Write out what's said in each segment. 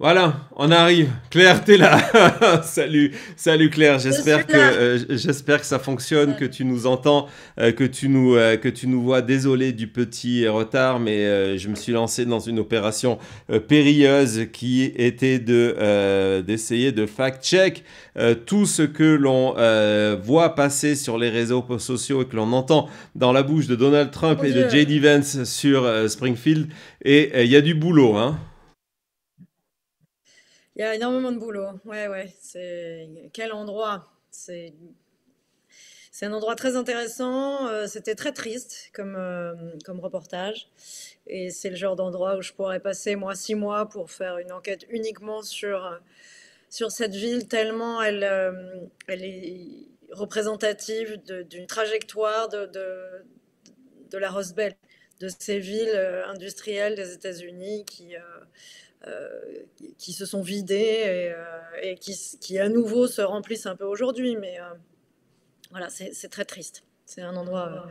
Voilà, on arrive. Claire, t'es là. Salut Claire. Je suis là. J'espère que ça fonctionne, que tu nous entends, que tu nous vois. Désolé du petit retard, mais je me suis lancé dans une opération périlleuse qui était d'essayer de fact-check tout ce que l'on voit passer sur les réseaux sociaux et que l'on entend dans la bouche de Donald Trump Mon et de Dieu. J.D. Vance sur Springfield. Et il y a du boulot, hein. Il y a énormément de boulot. Ouais, ouais. Quel endroit. C'est un endroit très intéressant. C'était très triste comme reportage. Et c'est le genre d'endroit où je pourrais passer, moi, 6 mois pour faire une enquête uniquement sur cette ville, tellement elle est représentative d'une trajectoire de la Rust Belt, de ces villes industrielles des États-Unis qui se sont vidées et qui à nouveau se remplissent un peu aujourd'hui. Mais voilà, c'est très triste. C'est un endroit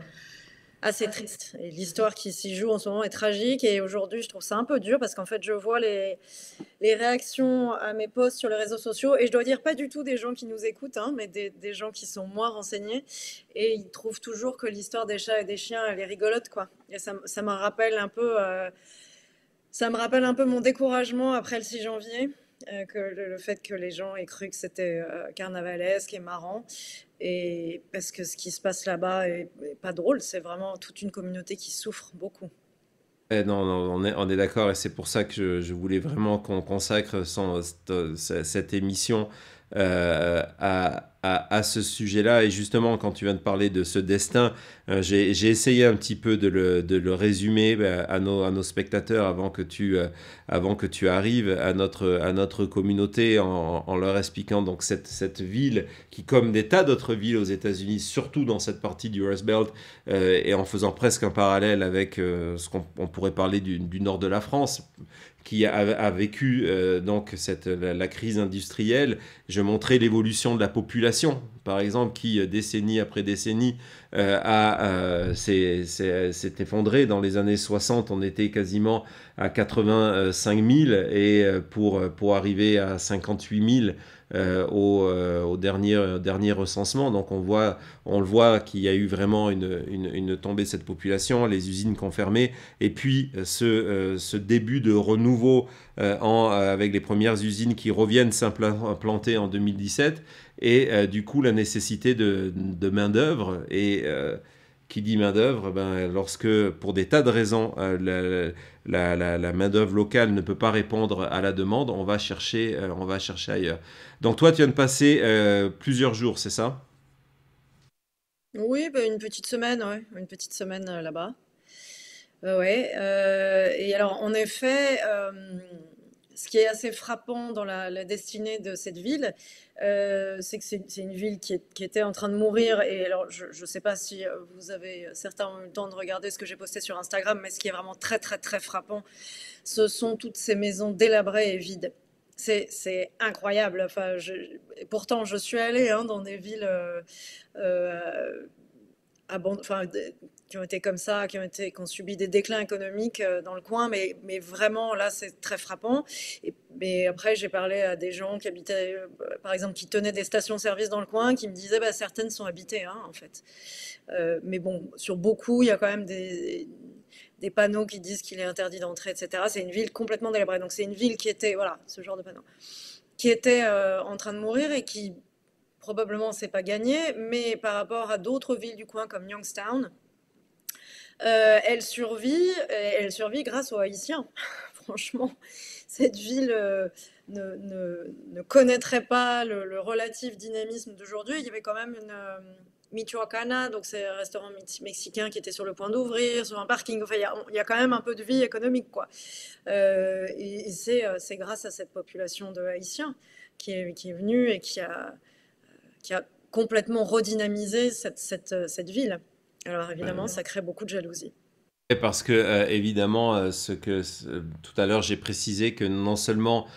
assez triste. Et l'histoire qui s'y joue en ce moment est tragique. Et aujourd'hui, je trouve ça un peu dur parce qu'en fait, je vois les réactions à mes posts sur les réseaux sociaux. Et je dois dire, pas du tout des gens qui nous écoutent, hein, mais des gens qui sont moins renseignés. Et ils trouvent toujours que l'histoire des chats et des chiens, elle est rigolote, quoi. Et ça me rappelle un peu. Ça me rappelle un peu mon découragement après le 6 janvier, que le fait que les gens aient cru que c'était carnavalesque et marrant. Et parce que ce qui se passe là-bas est pas drôle, c'est vraiment toute une communauté qui souffre beaucoup. Non, non, on est d'accord et c'est pour ça que je voulais vraiment qu'on consacre cette émission à ce sujet-là. Et justement, quand tu viens de parler de ce destin, j'ai essayé un petit peu de le résumer à nos spectateurs avant que tu arrives à notre communauté en leur expliquant donc cette ville qui, comme des tas d'autres villes aux États-Unis, surtout dans cette partie du Rust Belt, et en faisant presque un parallèle avec ce qu'on pourrait parler du nord de la France, qui a vécu donc la crise industrielle. Je montrais l'évolution de la population, par exemple, qui décennie après décennie s'est effondrée. Dans les années 60, on était quasiment à 85 000 et pour arriver à 58 000 au dernier recensement. Donc on le voit qu'il y a eu vraiment une tombée de cette population, les usines qui ont fermé, et puis ce début de renouveau avec les premières usines qui reviennent s'implanter en 2017, et du coup la nécessité de main-d'œuvre. Et qui dit main-d'œuvre, ben, lorsque pour des tas de raisons la main-d'œuvre locale ne peut pas répondre à la demande, on va chercher ailleurs. Donc toi, tu viens de passer plusieurs jours, c'est ça? Oui, bah, une petite semaine, ouais, une petite semaine là-bas. Ouais. Et alors, en effet, ce qui est assez frappant dans la destinée de cette ville, c'est que c'est une ville qui était en train de mourir. Et alors, je ne sais pas si certains ont eu le temps de regarder ce que j'ai posté sur Instagram, mais ce qui est vraiment très, très, très frappant, ce sont toutes ces maisons délabrées et vides. C'est incroyable. Enfin, pourtant, je suis allée hein, dans des villes euh, enfin, qui ont été comme ça, qui ont subi des déclins économiques dans le coin, mais vraiment là c'est très frappant. Mais après j'ai parlé à des gens qui habitaient, par exemple, qui tenaient des stations-service dans le coin, qui me disaient bah, certaines sont habitées hein, en fait. Mais bon, sur beaucoup il y a quand même des panneaux qui disent qu'il est interdit d'entrer, etc. C'est une ville complètement délabrée. Donc c'est une ville qui était, voilà, ce genre de panneau, qui était en train de mourir et qui probablement c'est pas gagné, mais par rapport à d'autres villes du coin comme Youngstown, elle survit grâce aux Haïtiens. Franchement, cette ville ne connaîtrait pas le relatif dynamisme d'aujourd'hui. Il y avait quand même une Michoacana, donc c'est un restaurant mexicain qui était sur le point d'ouvrir, sur un parking. Enfin, il y a quand même un peu de vie économique, quoi. Et c'est grâce à cette population de Haïtiens qui est venue et qui a complètement redynamisé cette ville. Alors évidemment, ça crée beaucoup de jalousie. Parce que évidemment, tout à l'heure j'ai précisé que non seulement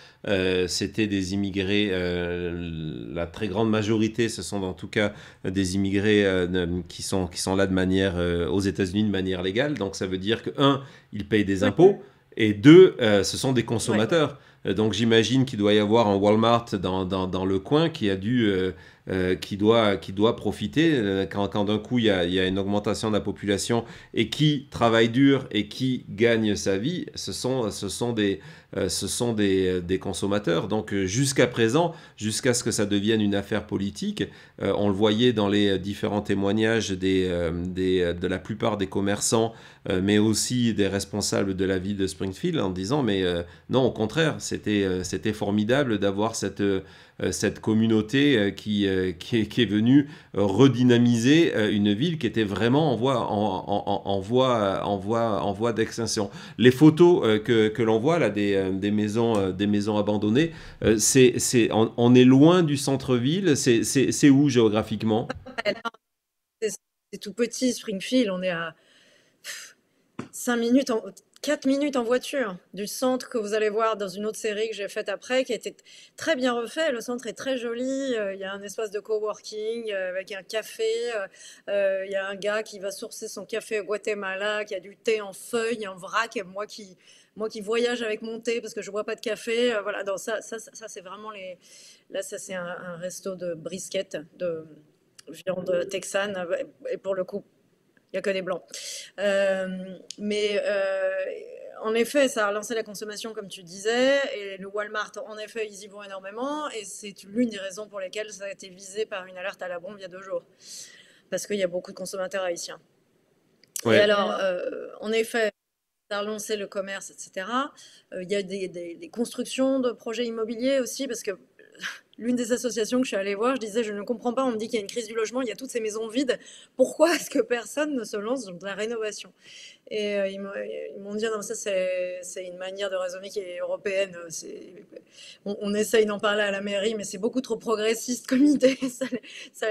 c'était des immigrés, la très grande majorité, ce sont en tout cas des immigrés qui sont là de manière aux États-Unis de manière légale. Donc ça veut dire que un, ils payent des Oui, impôts et deux, ce sont des ouais. consommateurs. Donc j'imagine qu'il doit y avoir un Walmart dans le coin qui doit profiter quand d'un coup il y a une augmentation de la population et qui travaille dur et qui gagne sa vie. Ce sont des consommateurs. Donc jusqu'à présent, jusqu'à ce que ça devienne une affaire politique, on le voyait dans les différents témoignages de la plupart des commerçants, mais aussi des responsables de la ville de Springfield, en disant mais non, au contraire, c'était formidable d'avoir cette communauté qui est venue redynamiser une ville qui était vraiment en voie d'extinction. Les photos que l'on voit là des maisons abandonnées, on est loin du centre-ville. C'est où géographiquement? C'est c'est tout petit, Springfield. On est à 5 minutes, 4 minutes en voiture du centre que vous allez voir dans une autre série que j'ai faite après, qui a été très bien refait. Le centre est très joli. Il y a un espace de coworking avec un café. Il y a un gars qui va sourcer son café au Guatemala, qui a du thé en feuilles, en vrac. Et moi qui voyage avec mon thé parce que je bois pas de café. Voilà, donc ça c'est vraiment les. Là, ça c'est un resto de brisket, de viande texane. Et pour le coup, il n'y a que des blancs. Mais en effet, ça a relancé la consommation, comme tu disais, et le Walmart, en effet, ils y vont énormément, et c'est l'une des raisons pour lesquelles ça a été visé par une alerte à la bombe il y a 2 jours, parce qu'il y a beaucoup de consommateurs haïtiens. Et Ouais. alors, en effet, ça a relancé le commerce, etc. Il y a des constructions de projets immobiliers aussi, parce que l'une des associations que je suis allée voir, je disais, je ne comprends pas, on me dit qu'il y a une crise du logement, il y a toutes ces maisons vides, pourquoi est-ce que personne ne se lance dans la rénovation? Et ils m'ont dit, non, ça c'est une manière de raisonner qui est européenne. On essaye d'en parler à la mairie, mais c'est beaucoup trop progressiste comme idée. Ça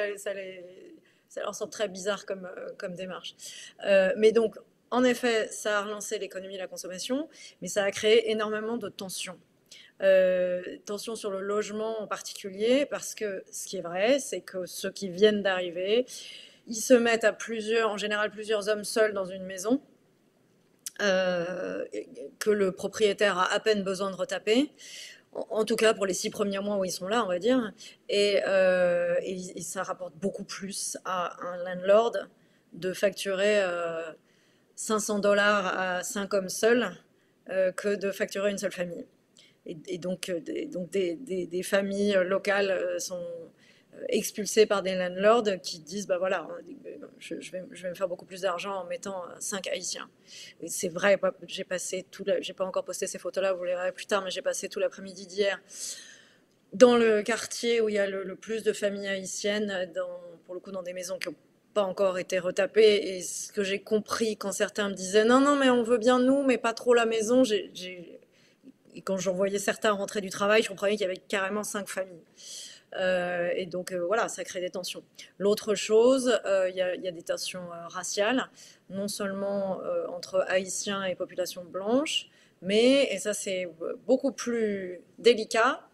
leur semble très bizarre comme démarche. Mais donc, en effet, ça a relancé l'économie et la consommation, mais ça a créé énormément de tensions. Tension sur le logement en particulier, parce que ce qui est vrai, c'est que ceux qui viennent d'arriver, ils se mettent à plusieurs, en général plusieurs hommes seuls dans une maison, euh, que le propriétaire a à peine besoin de retaper, en tout cas pour les 6 premiers mois où ils sont là, on va dire, et ça rapporte beaucoup plus à un landlord de facturer 500 $ à 5 hommes seuls que de facturer une seule famille. Et donc, des familles locales sont expulsées par des landlords qui disent, bah voilà, je vais me faire beaucoup plus d'argent en mettant 5 Haïtiens. Et c'est vrai, j'ai pas encore posté ces photos-là, vous les verrez plus tard, mais j'ai passé tout l'après-midi d'hier dans le quartier où il y a le plus de familles haïtiennes, pour le coup dans des maisons qui n'ont pas encore été retapées. Et ce que j'ai compris quand certains me disaient, non, non, mais on veut bien nous, mais pas trop la maison, et quand j'en voyais certains rentrer du travail, je comprenais qu'il y avait carrément 5 familles. Et donc voilà, ça crée des tensions. L'autre chose, il y a des tensions raciales, non seulement entre Haïtiens et population blanche, mais, et ça c'est beaucoup plus délicat,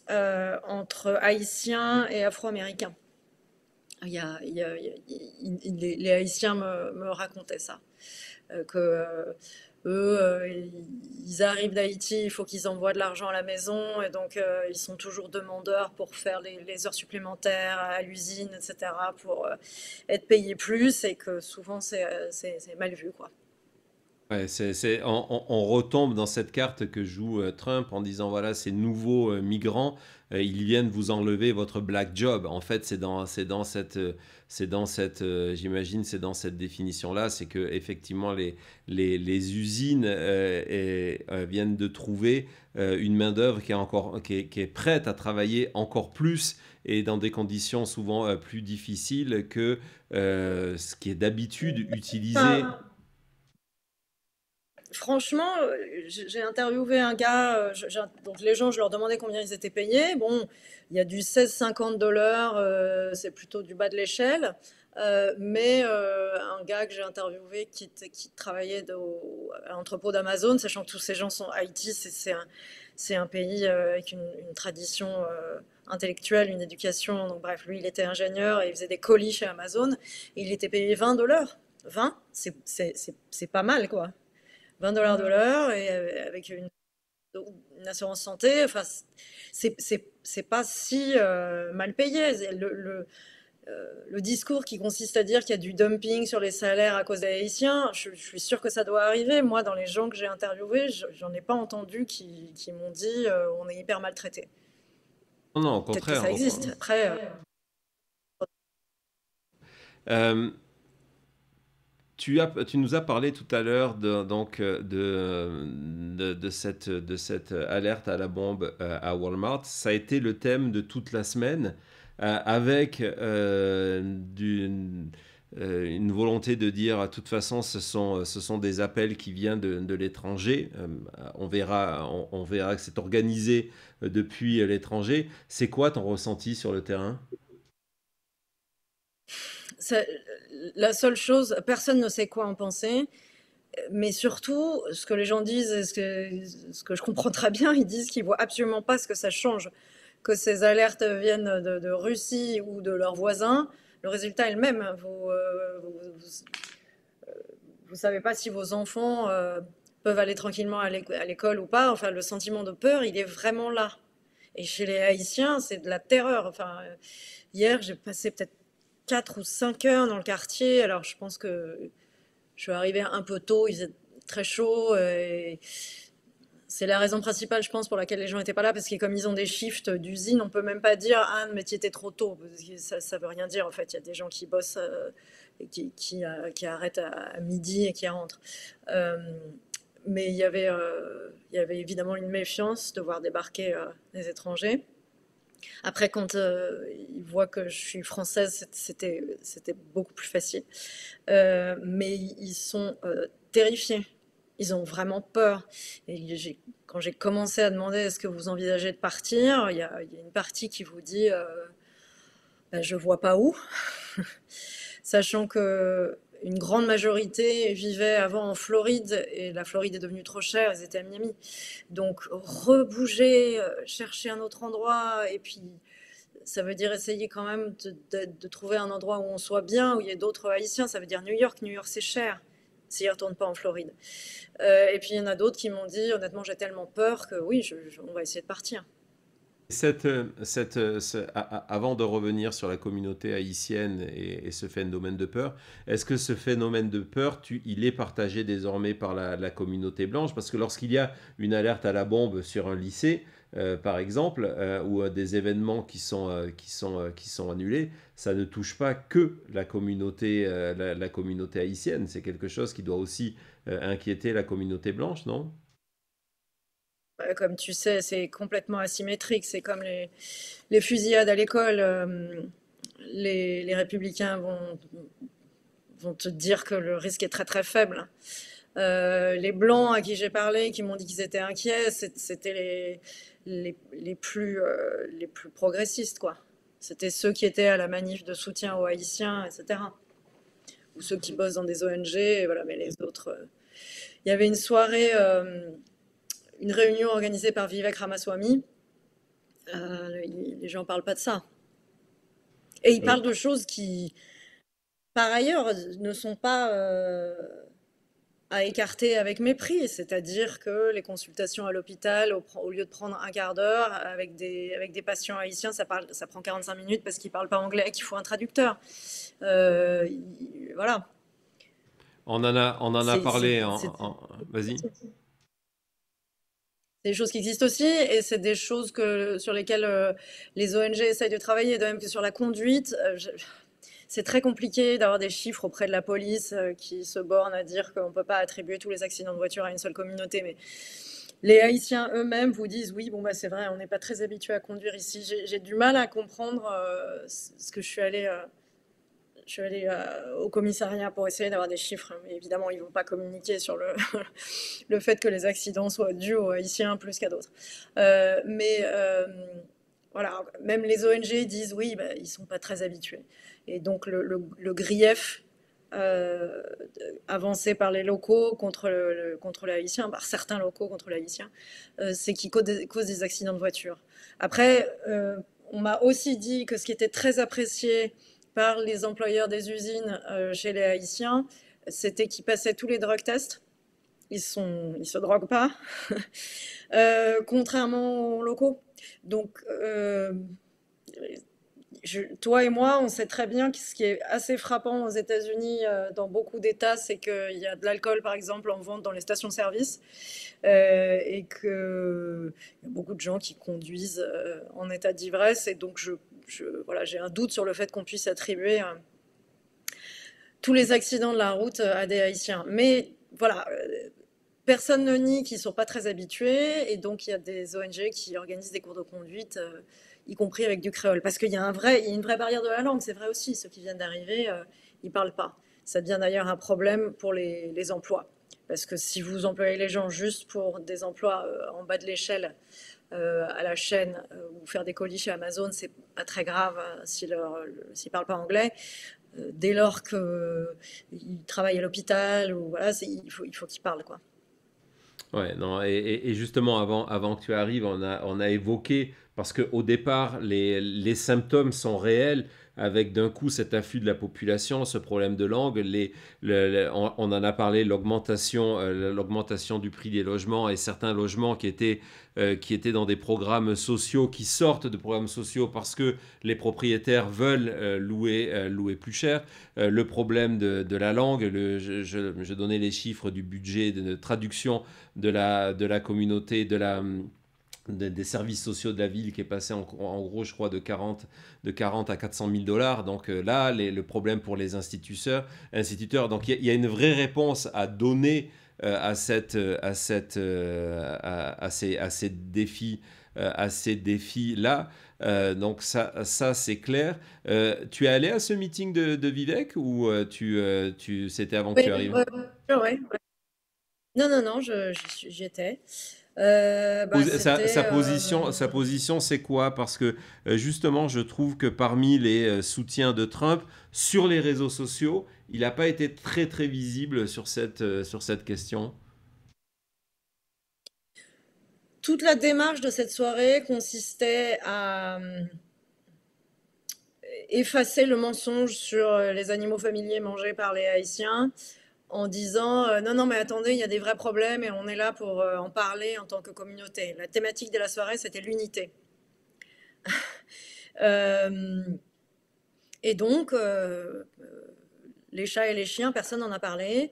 entre Haïtiens et Afro-Américains. Les Haïtiens me racontaient ça, que eux, ils arrivent d'Haïti, il faut qu'ils envoient de l'argent à la maison, et donc ils sont toujours demandeurs pour faire les heures supplémentaires à l'usine, etc., pour être payés plus, et que souvent c'est mal vu, quoi. Ouais, on retombe dans cette carte que joue Trump en disant voilà, ces nouveaux migrants, ils viennent vous enlever votre black job. En fait, j'imagine, c'est dans cette définition-là, c'est que effectivement les usines viennent de trouver une main-d'œuvre qui est prête à travailler encore plus et dans des conditions souvent plus difficiles que ce qui est d'habitude utilisé. Enfin, franchement, j'ai interviewé un gars, donc les gens, je leur demandais combien ils étaient payés. Bon, il y a du 16,50 $, c'est plutôt du bas de l'échelle. Mais un gars que j'ai interviewé qui travaillait à l'entrepôt d'Amazon, sachant que tous ces gens sont Haïti, c'est un pays avec une tradition intellectuelle, une éducation. Donc bref, lui, il était ingénieur et il faisait des colis chez Amazon. Et il était payé 20 $. 20, c'est pas mal, quoi. 20 $ de l'heure, et avec une une assurance santé. Enfin, c'est pas si mal payé. Le discours qui consiste à dire qu'il y a du dumping sur les salaires à cause des Haïtiens, je suis sûre que ça doit arriver. Moi, dans les gens que j'ai interviewés, j'en ai pas entendu qui m'ont dit on est hyper maltraité. Non, non, au Peut-être que contraire. ça existe. Après, Euh, tu nous as parlé tout à l'heure de cette alerte à la bombe à Walmart. Ça a été le thème de toute la semaine, avec une volonté de dire, de toute façon, ce sont des appels qui viennent de l'étranger. On verra que c'est organisé depuis l'étranger. C'est quoi ton ressenti sur le terrain? ça- la seule chose, personne ne sait quoi en penser. Mais surtout, ce que les gens disent, et ce que je comprends très bien, ils disent qu'ils voient absolument pas ce que ça change. Que ces alertes viennent de Russie ou de leurs voisins, le résultat est le même. Vous savez pas si vos enfants peuvent aller tranquillement à l'école ou pas. Enfin, le sentiment de peur, il est vraiment là. Et chez les Haïtiens, c'est de la terreur. Enfin, hier, j'ai passé peut-être 4 ou 5 heures dans le quartier. Alors, je pense que je suis arrivée un peu tôt, il faisait très chaud. Et c'est la raison principale, je pense, pour laquelle les gens n'étaient pas là, parce que comme ils ont des shifts d'usine, on peut même pas dire ah mais tu étais trop tôt, parce que ça veut rien dire en fait. Il y a des gens qui bossent et qui arrêtent à midi et qui rentrent. Euh, mais il y avait évidemment une méfiance de voir débarquer des étrangers. Après, quand ils voient que je suis française, c'était beaucoup plus facile. Mais ils sont terrifiés. Ils ont vraiment peur. Et quand j'ai commencé à demander est-ce que vous envisagez de partir, il y a une partie qui vous dit bah, je vois pas où, sachant que une grande majorité vivait avant en Floride et la Floride est devenue trop chère, ils étaient à Miami. Donc rebouger, chercher un autre endroit et puis ça veut dire essayer quand même de trouver un endroit où on soit bien, où il y ait d'autres Haïtiens. Ça veut dire New York. New York, c'est cher s'ils ne retournent pas en Floride. Et puis il y en a d'autres qui m'ont dit, honnêtement, j'ai tellement peur que oui, on va essayer de partir. Avant de revenir sur la communauté haïtienne et ce phénomène de peur, est-ce que ce phénomène de peur, il est partagé désormais par la communauté blanche? Parce que lorsqu'il y a une alerte à la bombe sur un lycée, par exemple, ou des événements qui sont annulés, ça ne touche pas que la communauté haïtienne. C'est quelque chose qui doit aussi inquiéter la communauté blanche, non? Comme tu sais, c'est complètement asymétrique. C'est comme les fusillades à l'école. Les républicains vont te dire que le risque est très très faible. Les blancs à qui j'ai parlé, qui m'ont dit qu'ils étaient inquiets, c'était les plus progressistes, quoi. C'était ceux qui étaient à la manif de soutien aux Haïtiens, etc. Ou ceux qui bossent dans des ONG, et voilà, mais les autres. Il y avait une soirée, une réunion organisée par Vivek Ramaswamy. Les gens parlent pas de ça. Et ils parlent de choses qui, par ailleurs, ne sont pas à écarter avec mépris, c'est-à-dire que les consultations à l'hôpital, au lieu de prendre un quart d'heure avec des patients haïtiens, ça prend 45 minutes parce qu'ils ne parlent pas anglais et qu'il faut un traducteur. Euh, voilà. On en a C'est parlé Vas-y. des choses qui existent aussi et c'est des choses sur lesquelles les ONG essayent de travailler, de même que sur la conduite. C'est très compliqué d'avoir des chiffres auprès de la police qui se bornent à dire qu'on ne peut pas attribuer tous les accidents de voiture à une seule communauté. Mais les Haïtiens eux-mêmes vous disent oui, bon, bah, c'est vrai, on n'est pas très habitué à conduire ici. J'ai du mal à comprendre ce que je suis allée au commissariat pour essayer d'avoir des chiffres. Mais évidemment, ils ne vont pas communiquer sur le fait que les accidents soient dus aux Haïtiens plus qu'à d'autres. Mais voilà, même les ONG disent oui, bah, ils ne sont pas très habitués. Et donc le grief euh, avancé par les locaux contre les Haïtiens, par certains locaux contre les Haïtiens, c'est qu'ils causent des accidents de voiture. Après, on m'a aussi dit que ce qui était très apprécié par les employeurs des usines chez les Haïtiens, c'était qu'ils passaient tous les drug tests. ils se droguent pas, contrairement aux locaux. Donc, toi et moi, on sait très bien que ce qui est assez frappant aux États-Unis, dans beaucoup d'États, c'est qu'il y a de l'alcool, par exemple, en vente dans les stations-service, et qu'il y a beaucoup de gens qui conduisent en état d'ivresse. Et donc, voilà, j'ai un doute sur le fait qu'on puisse attribuer tous les accidents de la route à des Haïtiens. Mais voilà, personne ne nie qu'ils ne sont pas très habitués, et donc il y a des ONG qui organisent des cours de conduite, y compris avec du créole. Parce qu'il y a il y a une vraie barrière de la langue, c'est vrai aussi. Ceux qui viennent d'arriver, ils ne parlent pas. Ça devient d'ailleurs un problème pour les emplois. Parce que si vous employez les gens juste pour des emplois en bas de l'échelle, à la chaîne, ou faire des colis chez Amazon, c'est pas très grave s'ils ne parlent pas anglais. Dès lors qu'ils travaillent à l'hôpital, ou voilà, il faut qu'ils parlent, quoi. Ouais, non, et justement, avant que tu arrives, on a évoqué, parce qu'au départ, les symptômes sont réels, avec d'un coup cet afflux de la population, ce problème de langue, on en a parlé, l'augmentation du prix des logements et certains logements qui étaient dans des programmes sociaux, qui sortent de programmes sociaux parce que les propriétaires veulent louer plus cher. Le problème de la langue, je donnais les chiffres du budget de traduction de la communauté, des services sociaux de la ville qui est passé en gros, je crois, de 40 à 400 000 dollars. Donc là, le problème pour les instituteurs. Donc il y a une vraie réponse à donner à ces défis. À ces défis-là. Donc ça c'est clair. Tu es allé à ce meeting de Vivek ou c'était avant que Oui, tu arrives? ouais, ouais, ouais. Non, non, non, j'y étais. C'était. Sa position, c'est quoi? Parce que justement, je trouve que parmi les soutiens de Trump sur les réseaux sociaux, il n'a pas été très très visible sur cette question. Toute la démarche de cette soirée consistait à effacer le mensonge sur les animaux familiers mangés par les Haïtiens, en disant non, non, mais attendez, il y a des vrais problèmes et on est là pour en parler en tant que communauté. La thématique de la soirée, c'était l'unité. Euh, et donc, les chats et les chiens, personne n'en a parlé.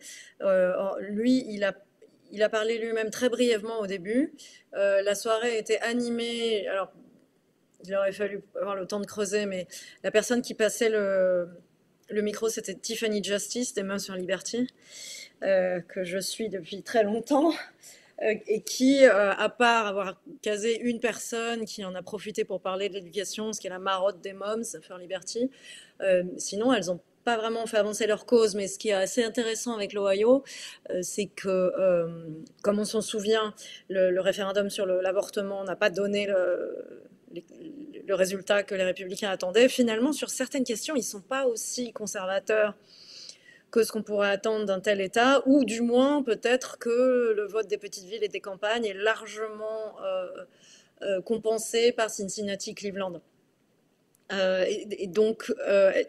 Lui, il a parlé lui-même très brièvement au début. La soirée était animée. Alors, il aurait fallu avoir le temps de creuser, mais la personne qui passait le micro, c'était Tiffany Justice, des Mains sur Liberty, que je suis depuis très longtemps, et qui, à part avoir casé une personne qui en a profité pour parler de l'éducation, ce qui est la marotte des Moms for Liberty, sinon elles n'ont pas vraiment fait avancer leur cause. Mais ce qui est assez intéressant avec l'Ohio, c'est que, comme on s'en souvient, le référendum sur l'avortement n'a pas donné le résultat que les républicains attendaient. Finalement, sur certaines questions, ils ne sont pas aussi conservateurs que ce qu'on pourrait attendre d'un tel État, ou du moins peut-être que le vote des petites villes et des campagnes est largement compensé par Cincinnati, Cleveland. Et donc,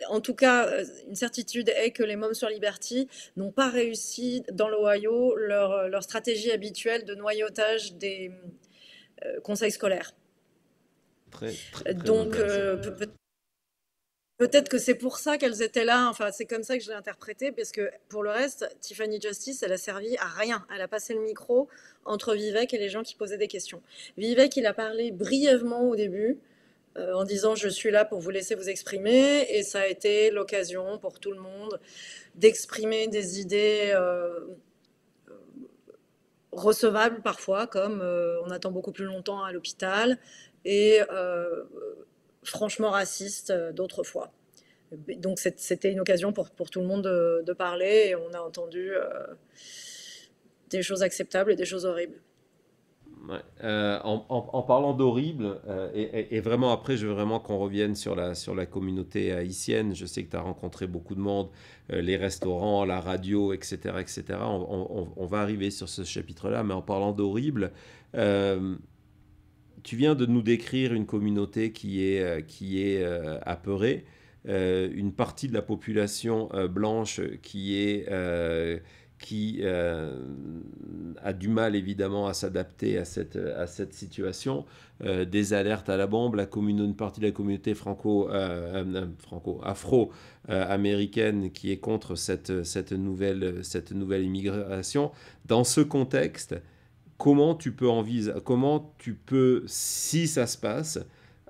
en tout cas, une certitude est que les Moms sur Liberty n'ont pas réussi dans l'Ohio leur stratégie habituelle de noyautage des conseils scolaires. Très, très, très Donc, intéressant. peut-être que c'est pour ça qu'elles étaient là. Enfin, c'est comme ça que je l'ai interprété, parce que pour le reste, Tiffany Justice, elle a servi à rien. Elle a passé le micro entre Vivek et les gens qui posaient des questions. Vivek, il a parlé brièvement au début, en disant je suis là pour vous laisser vous exprimer, et ça a été l'occasion pour tout le monde d'exprimer des idées recevables parfois, comme on attend beaucoup plus longtemps à l'hôpital, et franchement racistes d'autres fois. Donc c'était une occasion pour tout le monde de parler, et on a entendu des choses acceptables et des choses horribles. Ouais. En parlant d'horrible, et vraiment après, je veux vraiment qu'on revienne sur la communauté haïtienne. Je sais que tu as rencontré beaucoup de monde, les restaurants, la radio, etc. etc. On va arriver sur ce chapitre-là, mais en parlant d'horrible, euh, tu viens de nous décrire une communauté qui est apeurée, une partie de la population blanche a du mal évidemment à s'adapter à cette situation. Des alertes à la bombe, une partie de la communauté afro-américaine qui est contre cette nouvelle immigration. Dans ce contexte, comment tu peux, si ça se passe,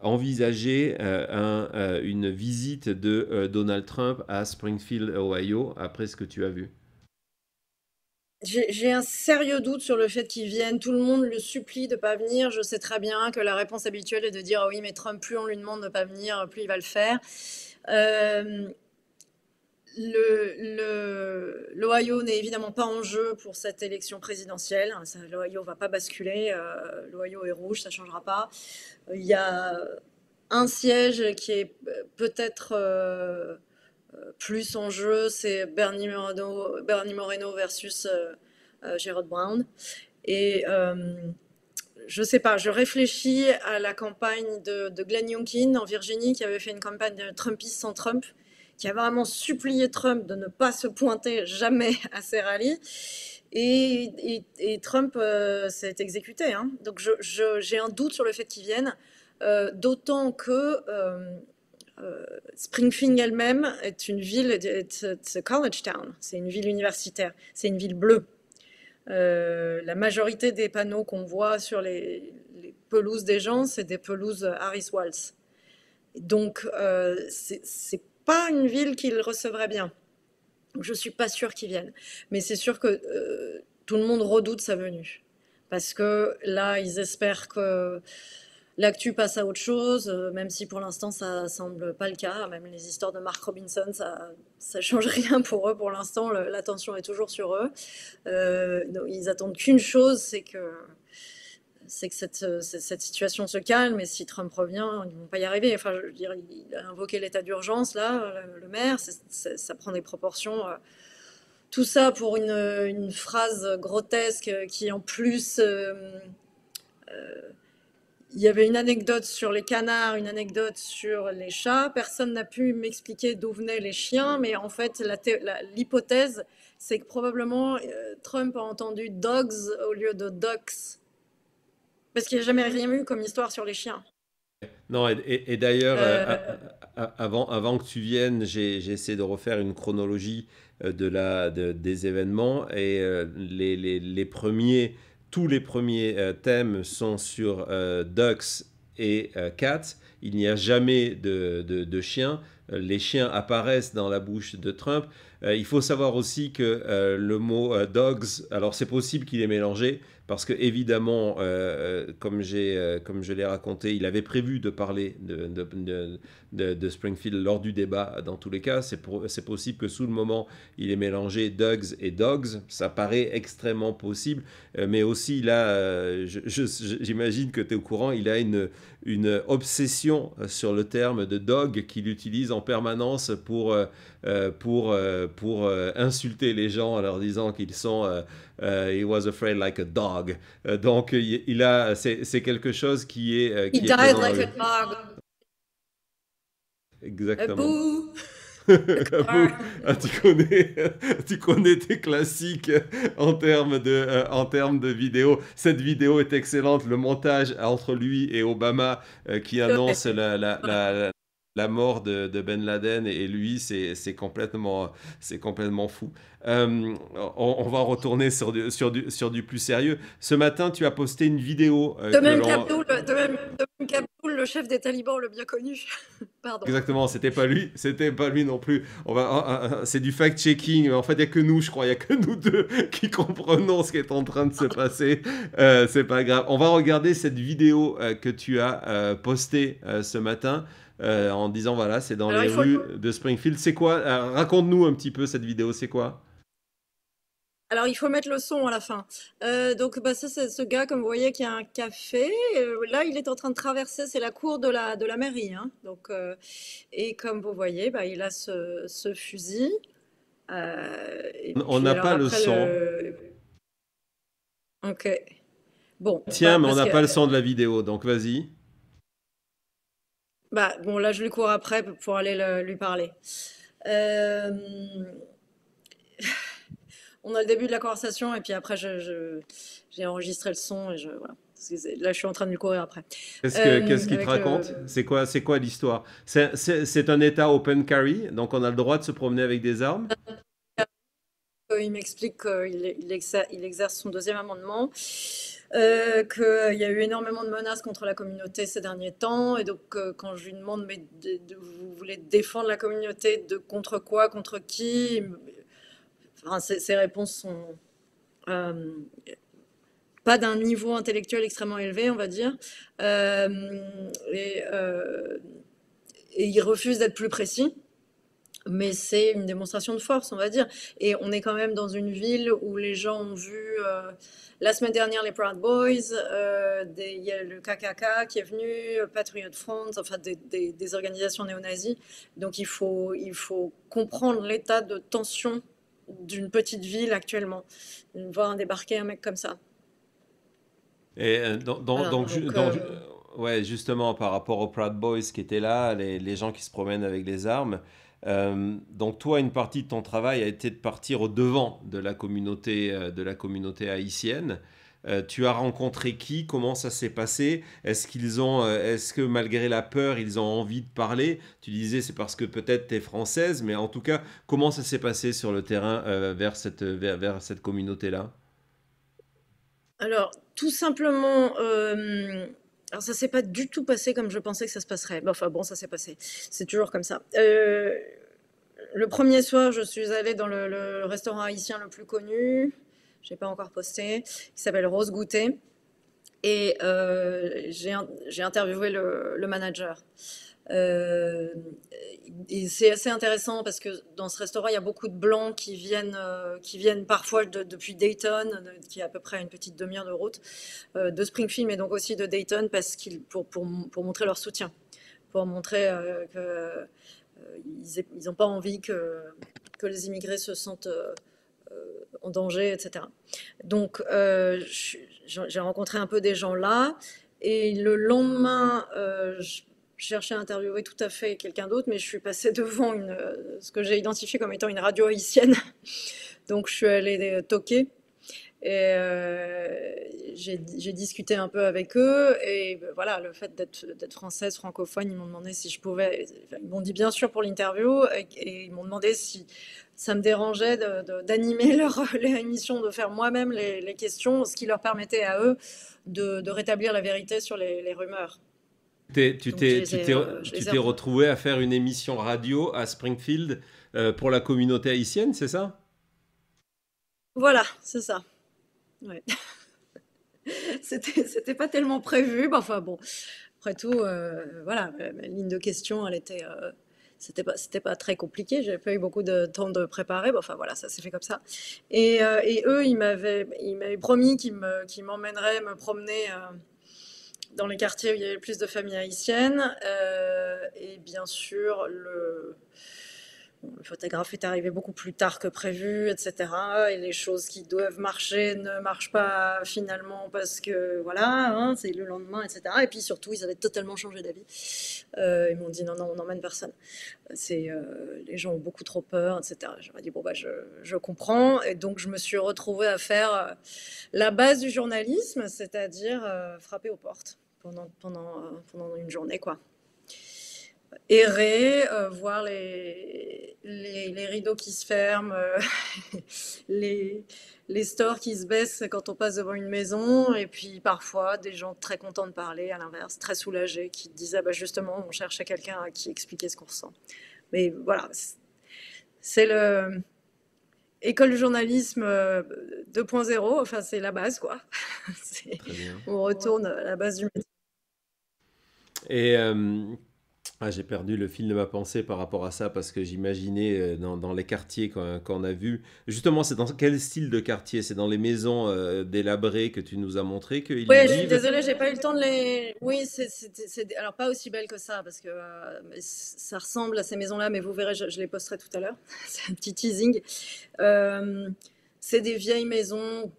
envisager une visite de Donald Trump à Springfield, Ohio, après ce que tu as vu? J'ai un sérieux doute sur le fait qu'il vienne. Tout le monde le supplie de pas venir. Je sais très bien que la réponse habituelle est de dire: ah oui, mais Trump, plus on lui demande de pas venir, plus il va le faire. Euh, L'Ohio n'est évidemment pas en jeu pour cette élection présidentielle. L'Ohio va pas basculer. L'Ohio est rouge, ça changera pas. Il y a un siège qui est peut-être plus en jeu, c'est Bernie Moreno versus Sherrod Brown. Et je sais pas, je réfléchis à la campagne de Glenn Youngkin en Virginie, qui avait fait une campagne de Trumpiste sans Trump, qui a vraiment supplié Trump de ne pas se pointer jamais à ces rallyes. Et Trump s'est exécuté. Hein. Donc j'ai un doute sur le fait qu'il vienne, d'autant que Springfield elle-même est une ville, it's a college town, c'est une ville universitaire, c'est une ville bleue. La majorité des panneaux qu'on voit sur les pelouses des gens, c'est des pelouses Harris Walz. Donc, c'est pas une ville qu'ils recevraient bien. Je suis pas sûre qu'ils viennent. Mais c'est sûr que tout le monde redoute sa venue. Parce que là, ils espèrent que l'actu passe à autre chose, même si pour l'instant ça semble pas le cas. Même les histoires de Mark Robinson, ça change rien pour eux pour l'instant. L'attention est toujours sur eux. Ils attendent qu'une chose, c'est que cette situation se calme. Et si Trump revient, ils vont pas y arriver. Enfin, je veux dire, il a invoqué l'état d'urgence là, le maire. Ça prend des proportions. Tout ça pour une phrase grotesque qui en plus il y avait une anecdote sur les canards, une anecdote sur les chats. Personne n'a pu m'expliquer d'où venaient les chiens, mais en fait, l'hypothèse, c'est que probablement Trump a entendu dogs au lieu de ducks, parce qu'il n'y a jamais rien eu comme histoire sur les chiens. Non, et d'ailleurs, Euh, avant que tu viennes, j'ai essayé de refaire une chronologie des événements et tous les premiers thèmes sont sur Ducks et Cats. Il n'y a jamais de chiens. Les chiens apparaissent dans la bouche de Trump. Il faut savoir aussi que le mot dogs, alors c'est possible qu'il ait mélangé, parce que évidemment, comme je l'ai raconté, il avait prévu de parler de Springfield lors du débat. Dans tous les cas, c'est possible que sous le moment, il ait mélangé Dogs et Dogs. Ça paraît extrêmement possible. Mais aussi, là, j'imagine que tu es au courant, il a une obsession sur le terme de dog qu'il utilise en permanence pour insulter les gens en leur disant qu'ils sont he was afraid like a dog. Donc c'est quelque chose he qui est died présent dans like lui. a dog. A Exactement. boo. Ah, tu connais tes classiques en termes de vidéo. Cette vidéo est excellente. Le montage entre lui et Obama qui annonce la mort de Ben Laden et lui, c'est complètement fou. On va retourner sur du plus sérieux. Ce matin, tu as posté une vidéo De même qu'Abdul, le chef des talibans, le bien connu. Pardon. Exactement, c'était pas lui non plus. C'est du fact-checking. En fait, il n'y a que nous, je crois, il n'y a que nous deux qui comprenons ce qui est en train de se passer. C'est pas grave. On va regarder cette vidéo que tu as postée ce matin en disant voilà, c'est dans Alors, les rues de Springfield. C'est quoi raconte-nous un petit peu cette vidéo, c'est quoi? il faut mettre le son à la fin. Donc, bah, ça, c'est ce gars, comme vous voyez, qui a un café. Là, il est en train de traverser, c'est la cour de la mairie. Hein. Donc, et comme vous voyez, bah, il a ce fusil. Et On puis, n'a alors pas le après, son. Ok. Bon, Tiens, bah, mais on parce n'a que. pas le son de la vidéo, donc vas-y. Bah, bon, là, je lui cours après pour aller lui parler. Euh, on a le début de la conversation et puis après, j'ai enregistré le son et voilà. Là, je suis en train de lui courir après. Qu'est-ce qu'il te Avec le, raconte? C'est quoi l'histoire? C'est un État open carry, donc on a le droit de se promener avec des armes. il m'explique qu'il exerce son deuxième amendement, qu'il y a eu énormément de menaces contre la communauté ces derniers temps, et donc quand je lui demande, mais vous voulez défendre la communauté de contre quoi, contre qui, enfin, ses réponses sont euh, pas d'un niveau intellectuel extrêmement élevé, on va dire, et, et il refuse d'être plus précis. Mais c'est une démonstration de force, on va dire. Et on est quand même dans une ville où les gens ont vu la semaine dernière les Proud Boys, il y a le KKK qui est venu, Patriot Front, enfin des organisations néo-nazies. Donc il faut comprendre l'état de tension d'une petite ville actuellement. Voir débarquer un mec comme ça. Et Voilà, donc ouais, justement, par rapport aux Proud Boys qui étaient là, les gens qui se promènent avec les armes, donc toi, une partie de ton travail a été de partir au devant de la communauté haïtienne. Tu as rencontré qui? Comment ça s'est passé? Est-ce que malgré la peur, ils ont envie de parler? Tu disais c'est parce que peut-être tu es française, mais en tout cas, comment ça s'est passé sur le terrain vers cette communauté-là? alors, tout simplement, alors ça s'est pas du tout passé comme je pensais que ça se passerait. Bah, enfin bon, ça s'est passé. C'est toujours comme ça. Le premier soir, je suis allée dans le restaurant haïtien le plus connu. J'ai pas encore posté. Qui s'appelle Rose Goûter. Et j'ai interviewé le manager. Euh, et c'est assez intéressant parce que dans ce restaurant, il y a beaucoup de blancs qui viennent parfois depuis Dayton, qui est à peu près à une petite demi-heure de route, de Springfield, mais donc aussi de Dayton, pour montrer leur soutien, pour montrer qu'ils n'ont pas envie que les immigrés se sentent en danger, etc. Donc, j'ai rencontré un peu des gens là. Et le lendemain, je cherchais à interviewer tout à fait quelqu'un d'autre, mais je suis passée devant ce que j'ai identifié comme étant une radio haïtienne. Donc, je suis allée toquer. Et j'ai discuté un peu avec eux. Et voilà, le fait d'être française, francophone, ils m'ont demandé si je pouvais. Ils m'ont dit bien sûr pour l'interview. Et ils m'ont demandé si ça me dérangeait d'animer leur émission, de faire moi-même les questions, ce qui leur permettait à eux de rétablir la vérité sur les rumeurs. Donc je Tu les ai. t'es retrouvé à faire une émission radio à Springfield pour la communauté haïtienne, c'est ça? Voilà, c'est ça. Ouais. C'était pas tellement prévu. Bah, enfin bon, après tout, voilà, ma ligne de question, c'était pas très compliqué. J'avais pas eu beaucoup de temps de préparer. Bah, enfin voilà, ça s'est fait comme ça. Et eux, ils m'avaient promis qu'ils m'emmèneraient me promener dans les quartiers où il y avait le plus de familles haïtiennes. Et bien sûr, le photographe est arrivé beaucoup plus tard que prévu, etc. Et les choses qui doivent marcher ne marchent pas finalement parce que voilà, hein, c'est le lendemain, etc. Et puis surtout, ils avaient totalement changé d'avis. Ils m'ont dit non, non, on n'emmène personne. Les gens ont beaucoup trop peur, etc. J'aurais dit bon bah je comprends. Et donc je me suis retrouvée à faire la base du journalisme, c'est-à-dire frapper aux portes pendant une journée, quoi. Errer, voir les rideaux qui se ferment, les, les stores qui se baissent quand on passe devant une maison, et puis parfois des gens très contents de parler, à l'inverse, très soulagés, qui disaient ah bah justement, on cherchait quelqu'un à qui expliquer ce qu'on ressent. Mais voilà, c'est le école du journalisme 2.0, enfin c'est la base quoi. C'est- Très bien. on retourne à la base du métier. Et j'ai perdu le fil de ma pensée par rapport à ça parce que j'imaginais dans les quartiers qu'on a vus. Justement, c'est dans quel style de quartier? C'est dans les maisons délabrées que tu nous as montré qu'ils Ouais, je suis vivent? désolée, j'ai pas eu le temps de les. Oui, alors pas aussi belle que ça parce que ça ressemble à ces maisons-là, mais vous verrez, je les posterai tout à l'heure. C'est un petit teasing. Euh, c'est des vieilles maisons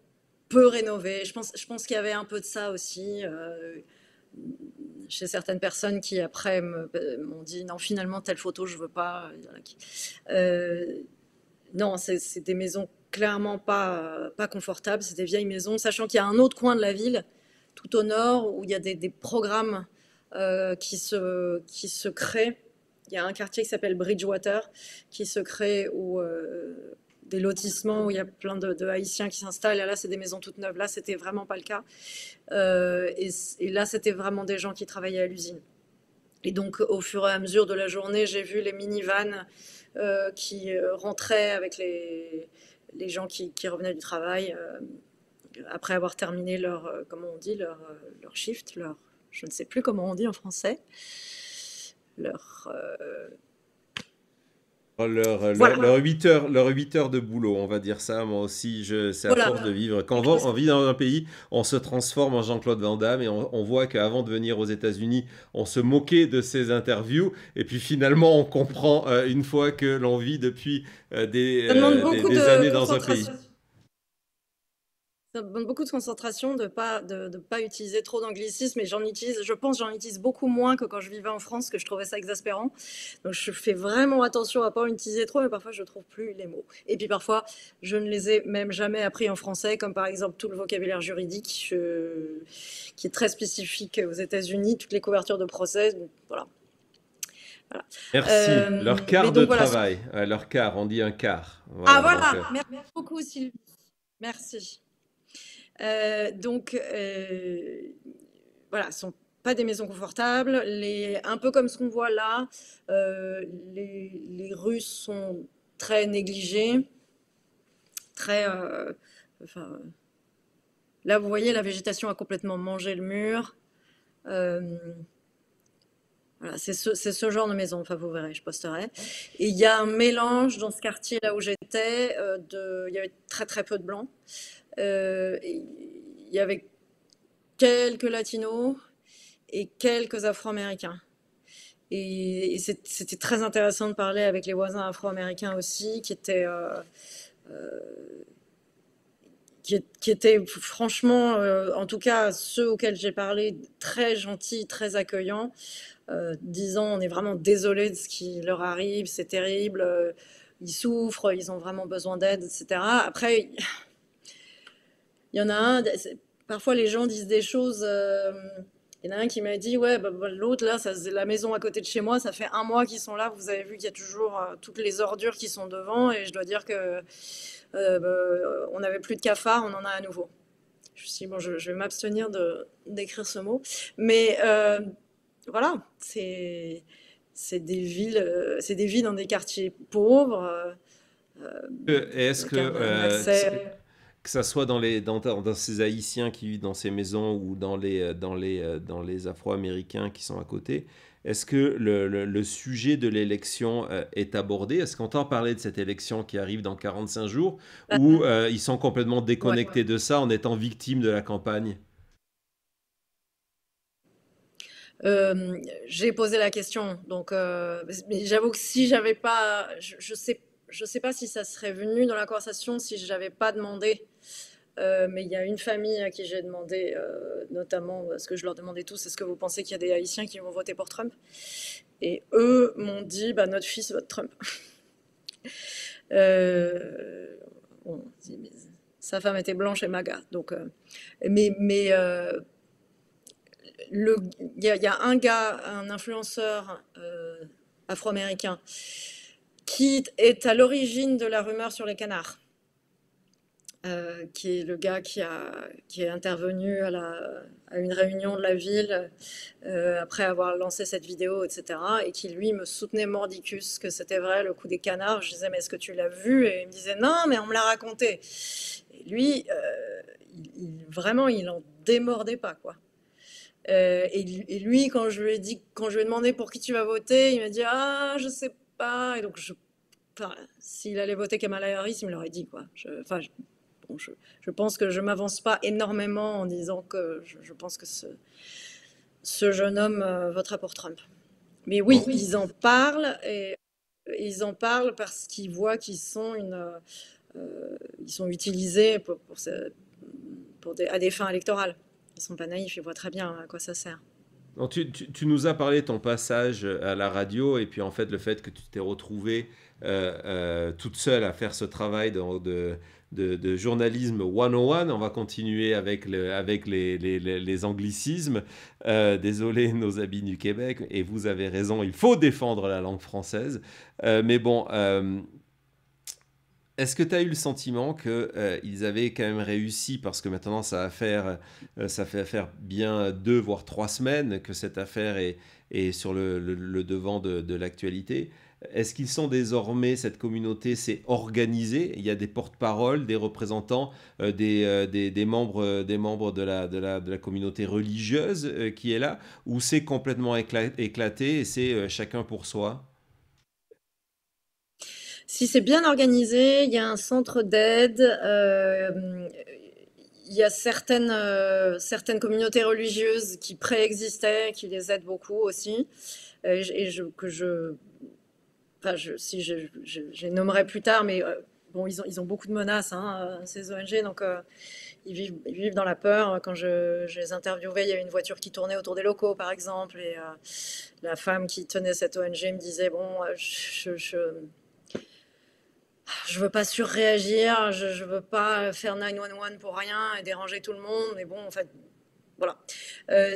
peu rénovées. Je pense qu'il y avait un peu de ça aussi chez certaines personnes qui après m'ont dit non, finalement telle photo je veux pas. Il y en a qui- Euh, non, c'est des maisons clairement pas confortable. C'est des vieilles maisons, sachant qu'il y a un autre coin de la ville, tout au nord, où il y a des programmes qui se créent. Il y a un quartier qui s'appelle Bridgewater qui se crée où des lotissements où il y a plein de Haïtiens qui s'installent. Et là, c'est des maisons toutes neuves. Là, c'était vraiment pas le cas. Et là, c'était vraiment des gens qui travaillaient à l'usine. Et donc, au fur et à mesure de la journée, j'ai vu les minivans qui rentraient avec les gens qui revenaient du travail après avoir terminé leur, comment on dit, leur shift, je ne sais plus comment on dit en français, leur, voilà, Leur 8 heures de boulot, on va dire ça. Moi aussi, c'est à force de voilà, vivre. Quand on vit dans un pays, on se transforme en Jean-Claude Van Damme et on voit qu'avant de venir aux États-Unis, on se moquait de ces interviews. Et puis finalement, on comprend une fois que l'on vit depuis ça demande beaucoup des de années dans un pays. concentration. Ça demande beaucoup de concentration de pas utiliser trop d'anglicisme et je pense j'en utilise beaucoup moins que quand je vivais en France, que je trouvais ça exaspérant. Donc je fais vraiment attention à pas en utiliser trop, mais parfois je trouve plus les mots. Et puis parfois je ne les ai même jamais appris en français, comme par exemple tout le vocabulaire juridique qui est très spécifique aux États-Unis, toutes les couvertures de procès. Donc, voilà. Voilà. Merci. Leur Mais quart de donc voilà. travail. Leur quart, on dit un quart. Ah Voilà, donc, voilà, merci beaucoup Sylvie. Merci. Donc, voilà, ce sont pas des maisons confortables. Un peu comme ce qu'on voit là, les Russes sont très négligés, très. Enfin, là, vous voyez, la végétation a complètement mangé le mur. Euh, voilà, c'est ce genre de maison. Enfin, vous verrez, je posterai. Et il y a un mélange dans ce quartier là où j'étais. Il y avait très très peu de blancs. Il y avait quelques latinos et quelques afro-américains. Et c'était très intéressant de parler avec les voisins afro-américains aussi, qui étaient franchement, en tout cas ceux auxquels j'ai parlé, très gentils, très accueillants, disant on est vraiment désolé de ce qui leur arrive, c'est terrible, ils souffrent, ils ont vraiment besoin d'aide, etc. Après, il y en a un, parfois les gens disent des choses. Il y en a un qui m'a dit, ouais, l'autre là, c'est la maison à côté de chez moi, ça fait un mois qu'ils sont là. Vous avez vu qu'il y a toujours toutes les ordures qui sont devant, et je dois dire que on n'avait plus de cafards, on en a à nouveau. Je me suis dit, bon, je vais m'abstenir d'écrire ce mot, mais voilà, c'est des villes dans des quartiers pauvres, et est-ce avec un accès. que ça soit dans ces Haïtiens qui vivent dans ces maisons ou dans les Afro-Américains qui sont à côté, est-ce que le sujet de l'élection est abordé? Est-ce qu'on entend parler de cette élection qui arrive dans 45 jours ou ils sont complètement Ouais. déconnectés de ça en étant victimes de la campagne? J'ai posé la question, donc mais j'avoue que si j'avais pas, je sais pas si ça serait venu dans la conversation si j'avais pas demandé. Mais il y a une famille à qui j'ai demandé, notamment, ce que je leur demandais tous, est-ce que vous pensez qu'il y a des Haïtiens qui vont voter pour Trump? Et eux m'ont dit, bah, notre fils vote Trump. Euh, bon, sa femme était blanche et MAGA, donc, mais il y a un gars, un influenceur afro-américain, qui est à l'origine de la rumeur sur les canards. Qui est le gars qui est intervenu à une réunion de la ville après avoir lancé cette vidéo, etc. Et qui, lui, me soutenait mordicus que c'était vrai, le coup des canards. Je disais, mais est-ce que tu l'as vu? Et il me disait, non, mais on me l'a raconté. Et lui, vraiment, il en démordait pas, quoi. Et lui, quand je lui ai demandé pour qui tu vas voter, il m'a dit, ah, je sais pas. Et donc, enfin, s'il allait voter Kamala Harris, il me l'aurait dit, quoi. Enfin, bon, je pense que je m'avance pas énormément en disant que je pense que ce jeune homme votera pour Trump. Mais oui, ils en parlent parce qu'ils voient qu'ils sont ils sont utilisés à des fins électorales. Ils sont pas naïfs, ils voient très bien à quoi ça sert. Donc, tu nous as parlé de ton passage à la radio et puis en fait le fait que tu t'es retrouvée toute seule à faire ce travail de journalisme 101. On va continuer avec, les anglicismes. Désolé, nos amis du Québec, et vous avez raison, il faut défendre la langue française. Mais bon, est-ce que tu as eu le sentiment qu'ils avaient quand même réussi, parce que maintenant ça fait affaire bien 2 voire 3 semaines que cette affaire est sur le devant de l'actualité. Est-ce qu'ils sont désormais, cette communauté s'est organisée? Il y a des porte-paroles, des représentants, des membres de la communauté religieuse qui est là, ou c'est complètement éclaté et c'est chacun pour soi? Si c'est bien organisé, il y a un centre d'aide. Il y a certaines communautés religieuses qui préexistaient, qui les aident beaucoup aussi. Enfin, si je les nommerai plus tard, mais bon, ils ont beaucoup de menaces, hein, ces ONG, donc ils vivent dans la peur. Quand je les interviewais, il y avait une voiture qui tournait autour des locaux, par exemple, et la femme qui tenait cette ONG me disait, bon, je veux pas surréagir, je veux pas faire 911 pour rien et déranger tout le monde, mais bon, en fait, voilà.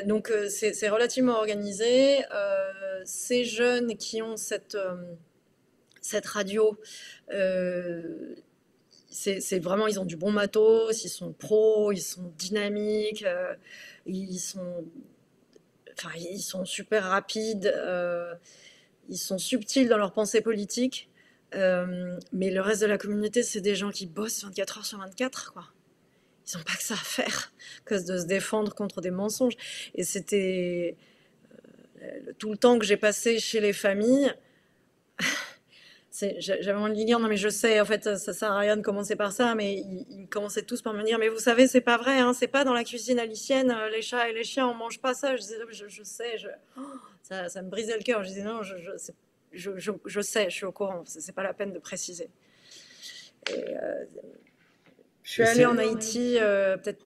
Donc c'est relativement organisé. Ces jeunes qui ont cette radio, euh, c'est vraiment, ils ont du bon matos, ils sont pros, ils sont dynamiques, ils sont, enfin, ils sont super rapides, ils sont subtils dans leur pensée politique. Mais le reste de la communauté, c'est des gens qui bossent 24 heures sur 24, quoi. Ils n'ont pas que ça à faire que de se défendre contre des mensonges. Et c'était tout le temps que j'ai passé chez les familles. J'avais envie de dire, non mais je sais, en fait, ça sert à rien de commencer par ça, mais ils commençaient tous par me dire, mais vous savez, c'est pas vrai, hein, c'est pas dans la cuisine halicienne, les chats et les chiens, on mange pas ça. Je disais, je sais, oh, ça me brisait le cœur. Je disais, non, je sais, je suis au courant, c'est pas la peine de préciser. Et, je suis Et allée en c'est, Haïti peut-être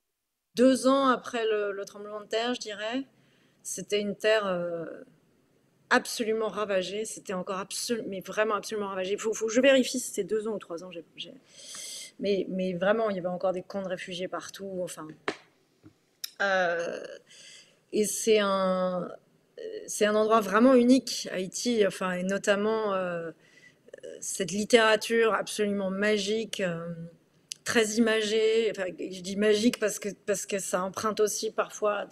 2 ans après le tremblement de terre, je dirais. C'était une terre absolument ravagée. C'était encore mais vraiment absolument ravagée. Faut que je vérifie si c'était 2 ans ou 3 ans. Mais vraiment, il y avait encore des camps de réfugiés partout. Enfin, euh, et c'est un endroit vraiment unique, Haïti. Enfin, et notamment cette littérature absolument magique. Très imagée. Enfin, je dis magique parce que ça emprunte aussi parfois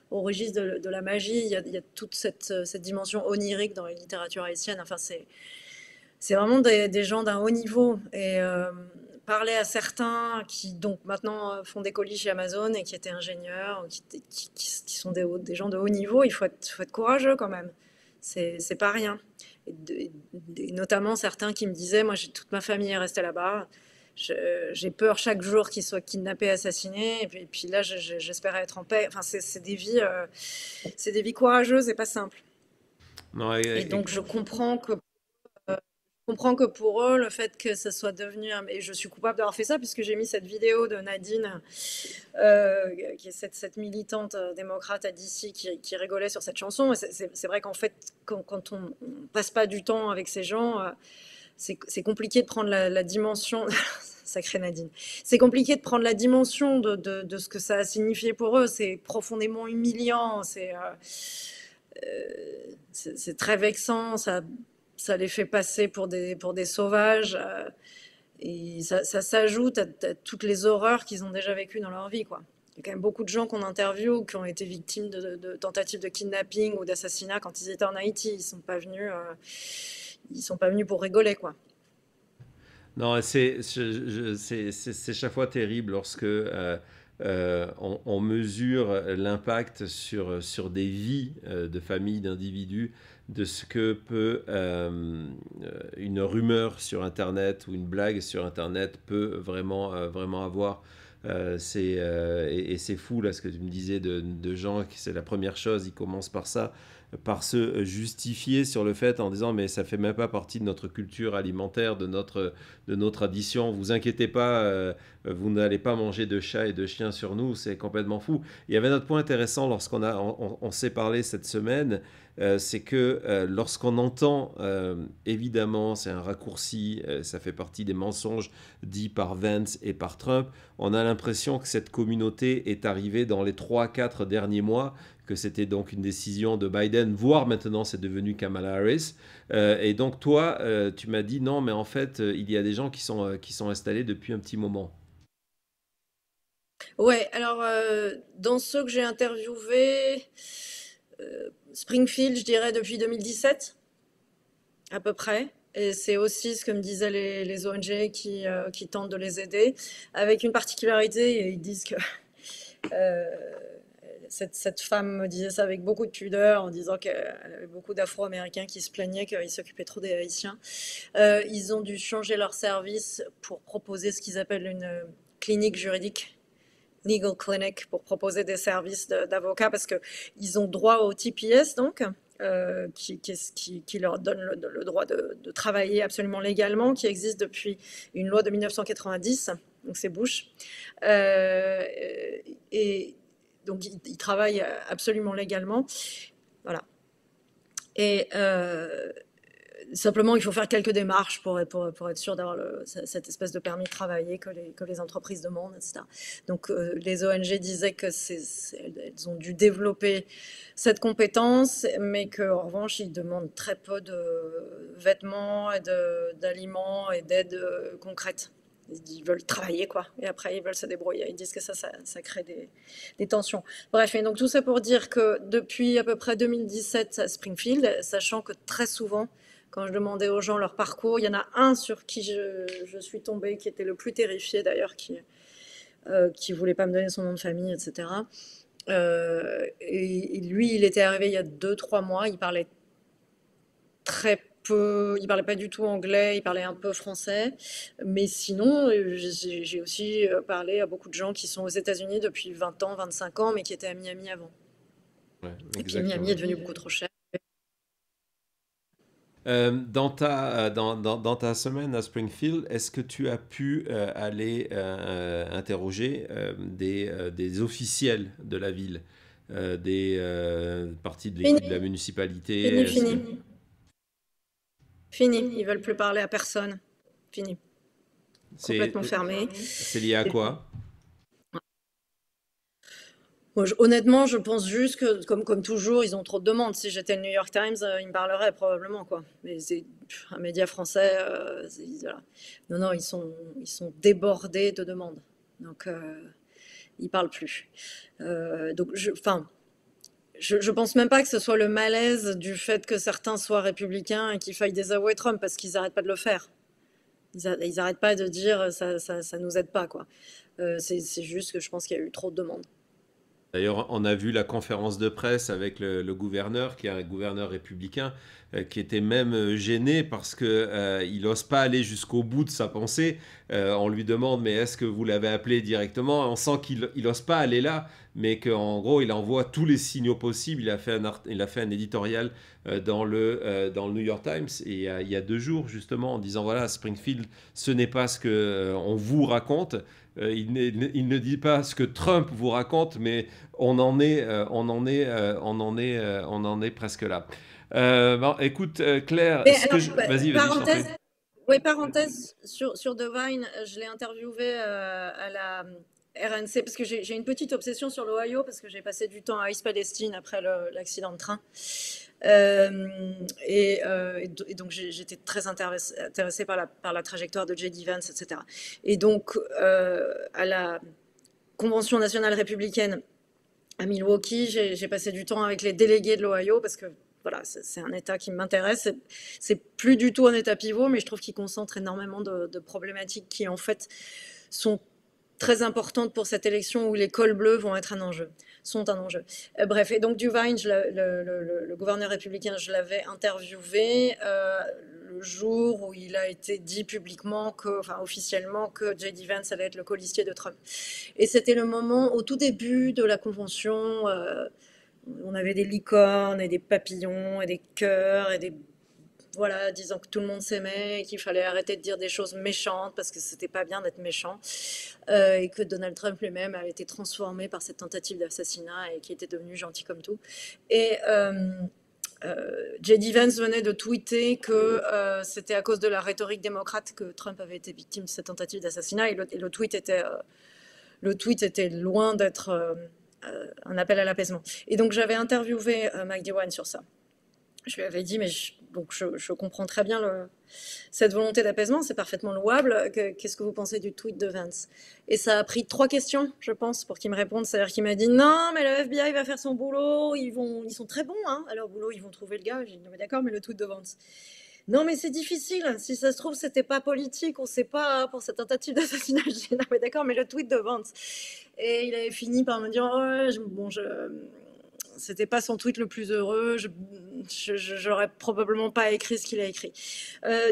au registre de la magie. Il y a toute cette dimension onirique dans la littérature haïtienne. Enfin, c'est vraiment des gens d'un haut niveau. Et parler à certains qui donc maintenant font des colis chez Amazon et qui étaient ingénieurs, qui sont des gens de haut niveau, il faut être courageux quand même. C'est pas rien. Et notamment certains qui me disaient, moi, toute ma famille est restée là-bas. J'ai peur chaque jour qu'ils soient kidnappés, assassinés. Et puis là, j'espérais être en paix. Enfin, c'est des vies courageuses et pas simples. non, Et donc, je comprends que pour eux, le fait que ça soit devenu et je suis coupable d'avoir fait ça puisque j'ai mis cette vidéo de Nadine, qui est cette militante démocrate à DC qui rigolait sur cette chanson. Et c'est vrai qu'en fait, quand on passe pas du temps avec ces gens, c'est compliqué de prendre la dimension. Sacrée Nadine. C'est compliqué de prendre la dimension de ce que ça a signifié pour eux. C'est profondément humiliant. C'est très vexant. Ça les fait passer pour des sauvages. Et ça s'ajoute à toutes les horreurs qu'ils ont déjà vécues dans leur vie, quoi. Il y a quand même beaucoup de gens qu'on interviewe qui ont été victimes de tentatives de kidnapping ou d'assassinat quand ils étaient en Haïti. Ils sont pas venus pour rigoler, quoi. non, c'est chaque fois terrible lorsque on mesure l'impact sur des vies de familles, d'individus, de ce que peut une rumeur sur Internet ou une blague sur Internet peut vraiment avoir. Et c'est fou là ce que tu me disais de gens, c'est la première chose, ils commencent par ça. par se justifier sur le fait en disant mais ça fait même pas partie de notre culture alimentaire, de nos traditions. Vous inquiétez pas, vous n'allez pas manger de chats et de chiens sur nous, c'est complètement fou. Il y avait un autre point intéressant lorsqu'on on s'est parlé cette semaine, c'est que lorsqu'on entend, évidemment, c'est un raccourci, ça fait partie des mensonges dits par Vance et par Trump, on a l'impression que cette communauté est arrivée dans les 3-4 derniers mois, que c'était donc une décision de Biden, voire maintenant c'est devenu Kamala Harris. Et donc toi, tu m'as dit non, mais en fait, il y a des gens qui sont installés depuis un petit moment. Ouais, alors dans ceux que j'ai interviewés, Springfield, je dirais depuis 2017 à peu près. Et c'est aussi ce que me disaient les ONG qui tentent de les aider, avec une particularité, et ils disent que euh, cette femme me disait ça avec beaucoup de pudeur, en disant qu'elle avait beaucoup d'Afro-Américains qui se plaignaient qu'ils s'occupaient trop des Haïtiens. Ils ont dû changer leur service pour proposer ce qu'ils appellent une clinique juridique, legal clinic, pour proposer des services d'avocats, parce qu'ils ont droit au TPS, donc, qui leur donne le droit de travailler absolument légalement, qui existe depuis une loi de 1990, donc c'est Bush. Et donc ils travaillent absolument légalement. Voilà. Et simplement, il faut faire quelques démarches pour être sûr d'avoir cette espèce de permis de travailler que les entreprises demandent, etc. Donc, les ONG disaient elles ont dû développer cette compétence, mais qu'en revanche, ils demandent très peu de vêtements et d'aliments et d'aide concrète. Ils veulent travailler, quoi. Et après, ils veulent se débrouiller. Ils disent que ça crée des tensions. Bref, et donc tout ça pour dire que depuis à peu près 2017 à Springfield, sachant que très souvent, quand je demandais aux gens leur parcours, il y en a un sur qui je suis tombée, qui était le plus terrifié d'ailleurs, qui voulait pas me donner son nom de famille, etc. Et lui, il était arrivé il y a 2-3 mois, il parlait très peu, il parlait pas du tout anglais, il parlait un peu français. Mais sinon, j'ai aussi parlé à beaucoup de gens qui sont aux États-Unis depuis 20 ans, 25 ans, mais qui étaient à Miami avant. Ouais, Et puis Miami est exactement. devenu beaucoup trop cher. Dans ta semaine à Springfield, est-ce que tu as pu aller interroger des officiels de la ville, des parties de la Fini, municipalité? fini, Est-ce que fini. Fini. Ils veulent plus parler à personne. Fini. c'est Complètement fermé. c'est lié à quoi? Moi, honnêtement, je pense juste que, comme toujours, ils ont trop de demandes. Si j'étais le New York Times, ils me parleraient probablement, quoi. Mais c'est un média français. Voilà. Non, non, ils sont débordés de demandes. Donc, ils parlent plus. Donc, enfin, je pense même pas que ce soit le malaise du fait que certains soient républicains et qu'il faille désavouer Trump, parce qu'ils n'arrêtent pas de le faire. Ils n'arrêtent pas de dire ça nous aide pas, quoi. C'est juste que je pense qu'il y a eu trop de demandes. D'ailleurs, on a vu la conférence de presse avec le gouverneur, qui est un gouverneur républicain, qui était même gêné parce que il n'ose pas aller jusqu'au bout de sa pensée. On lui demande, mais est-ce que vous l'avez appelé directement? On sent qu'il n'ose pas aller là, mais qu'en gros, il envoie tous les signaux possibles. Il a fait un éditorial dans le New York Times il y a 2 jours, justement, en disant, voilà, Springfield, ce n'est pas ce qu'on vous raconte. Il ne dit pas ce que Trump vous raconte, mais on en est presque là. Bon, écoute, Claire, Mais alors, vas-y, vas-y, je t'en parenthèse, prie. oui, parenthèse sur Devine, je l'ai interviewé à la RNC parce que j'ai une petite obsession sur l'Ohio parce que j'ai passé du temps à East Palestine après l'accident de train. Et donc j'étais très intéressée par la trajectoire de J.D. Vance, etc. Et donc à la Convention nationale républicaine à Milwaukee, j'ai passé du temps avec les délégués de l'Ohio parce que voilà, c'est un État qui m'intéresse. C'est plus du tout un État pivot, mais je trouve qu'il concentre énormément de problématiques qui en fait sont très importantes pour cette élection où les cols bleus vont être un enjeu, sont un enjeu. Bref, et donc Duvine, le gouverneur républicain, je l'avais interviewé le jour où il a été dit publiquement, enfin officiellement, que J.D. Vance allait être le colistier de Trump. Et c'était le moment, au tout début de la convention, on avait des licornes et des papillons et des cœurs et des voilà, disant que tout le monde s'aimait et qu'il fallait arrêter de dire des choses méchantes parce que c'était pas bien d'être méchant, et que Donald Trump lui-même avait été transformé par cette tentative d'assassinat et qui était devenu gentil comme tout. Et J.D. Vance venait de tweeter que c'était à cause de la rhétorique démocrate que Trump avait été victime de cette tentative d'assassinat, et le tweet était loin d'être un appel à l'apaisement. Et donc j'avais interviewé Mike DeWine sur ça. Je lui avais dit, mais je comprends très bien cette volonté d'apaisement, c'est parfaitement louable. Qu'est-ce que vous pensez du tweet de Vance? Et ça a pris 3 questions, je pense, pour qu'il me réponde. C'est-à-dire qu'il m'a dit, non, mais le FBI va faire son boulot, ils sont très bons, hein, à leur boulot, ils vont trouver le gars. J'ai dit, non, mais d'accord, mais le tweet de Vance. Non, mais c'est difficile. Si ça se trouve, c'était pas politique, on sait pas pour cette tentative d'assassinat. J'ai dit, non, mais d'accord, mais le tweet de Vance. Et il avait fini par me dire, oh, ouais, c'était pas son tweet le plus heureux. J'aurais probablement pas écrit ce qu'il a écrit.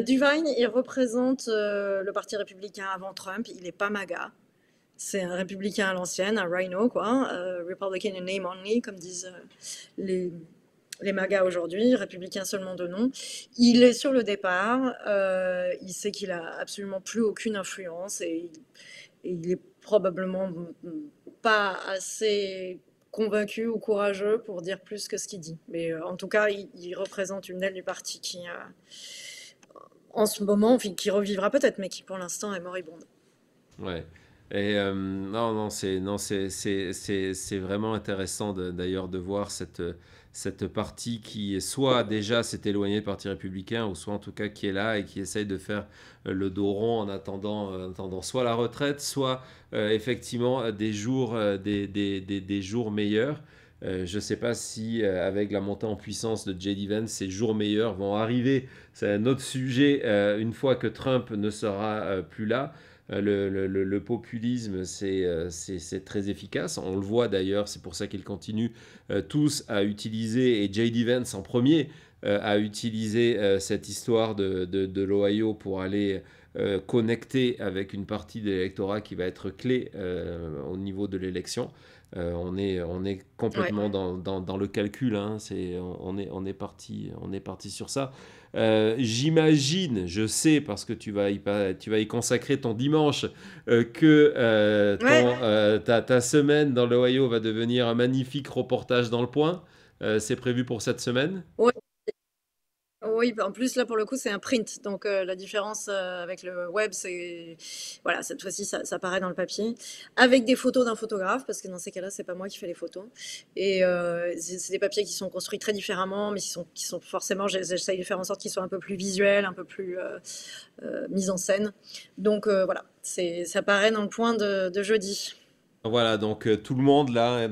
Duvine, il représente le Parti républicain avant Trump. Il est pas MAGA. C'est un républicain à l'ancienne, un rhino, quoi. Republican in name only, comme disent les MAGA aujourd'hui, républicain seulement de nom. Il est sur le départ. Il sait qu'il a absolument plus aucune influence et il est probablement pas assez convaincu ou courageux pour dire plus que ce qu'il dit. Mais en tout cas, il représente une aile du parti qui, en ce moment, qui revivra peut-être, mais qui pour l'instant est moribonde. Ouais. Et c'est vraiment intéressant d'ailleurs de voir cette partie qui soit déjà s'est éloignée du Parti républicain, ou soit en tout cas qui est là et qui essaye de faire le dos rond en attendant soit la retraite, soit effectivement des jours meilleurs. Je ne sais pas si avec la montée en puissance de J.D. Vance, ces jours meilleurs vont arriver. C'est un autre sujet une fois que Trump ne sera plus là. Le populisme, c'est très efficace. On le voit d'ailleurs, c'est pour ça qu'ils continuent tous à utiliser, et J.D. Vance en premier, à utiliser cette histoire de l'Ohio pour aller connecter avec une partie de l'électorat qui va être clé au niveau de l'élection. On est Ouais. complètement dans le calcul, hein. On est parti sur ça. J'imagine, je sais, parce que tu vas y consacrer ton dimanche, que Ouais. ta semaine dans l'Ohio va devenir un magnifique reportage dans le Point. C'est prévu pour cette semaine. Ouais. Oui, en plus, là, pour le coup, c'est un print. Donc, la différence avec le web, c'est. Voilà, cette fois-ci, ça paraît dans le papier. Avec des photos d'un photographe, parce que dans ces cas-là, c'est pas moi qui fais les photos. Et c'est des papiers qui sont construits très différemment, mais qui sont forcément. J'essaye de faire en sorte qu'ils soient un peu plus visuels, un peu plus mis en scène. Donc, voilà, ça paraît dans le point de jeudi. Voilà, donc tout le monde là,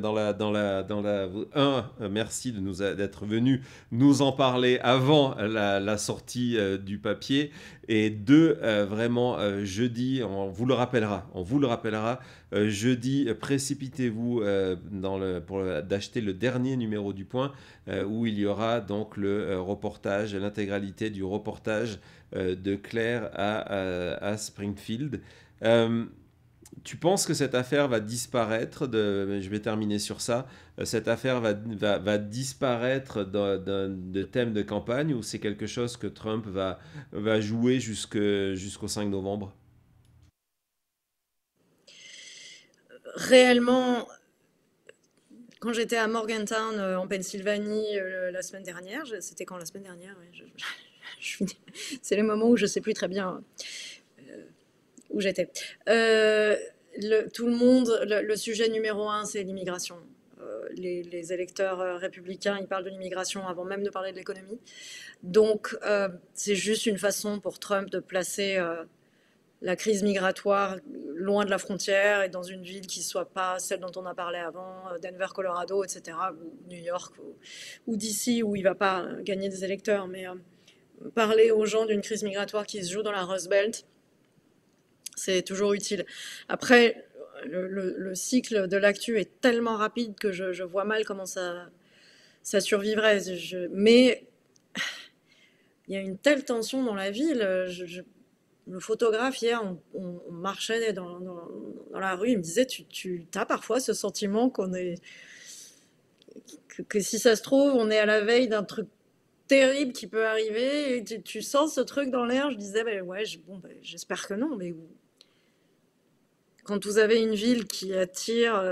merci d'être venu nous en parler avant la sortie du papier. Et deux, vraiment, jeudi, on vous le rappellera, jeudi, précipitez-vous d'acheter le dernier numéro du Point, où il y aura donc le reportage, l'intégralité du reportage de Claire à Springfield. Euh, Tu penses que cette affaire va disparaître je vais terminer sur ça. Cette affaire va disparaître de thème de campagne, ou c'est quelque chose que Trump va jouer jusqu'au 5 novembre? Réellement, quand j'étais à Morgantown, en Pennsylvanie, la semaine dernière, c'était quand la semaine dernière? Ouais, c'est les moments où je sais plus très bien où j'étais. Tout le monde, le sujet numéro un, c'est l'immigration. Les électeurs républicains, ils parlent de l'immigration avant même de parler de l'économie. Donc, c'est juste une façon pour Trump de placer la crise migratoire loin de la frontière et dans une ville qui ne soit pas celle dont on a parlé avant, Denver, Colorado, etc., ou New York, ou d'ici, où il ne va pas gagner des électeurs. Mais parler aux gens d'une crise migratoire qui se joue dans la Rust Belt, c'est toujours utile. Après, le cycle de l'actu est tellement rapide que je vois mal comment ça survivrait. Mais il y a une telle tension dans la ville. Le photographe, hier, on marchait dans la rue, il me disait, tu as parfois ce sentiment que si ça se trouve, on est à la veille d'un truc terrible qui peut arriver, et tu sens ce truc dans l'air. Je disais, ben ouais, bon, ben, j'espère que non, mais quand vous avez une ville qui attire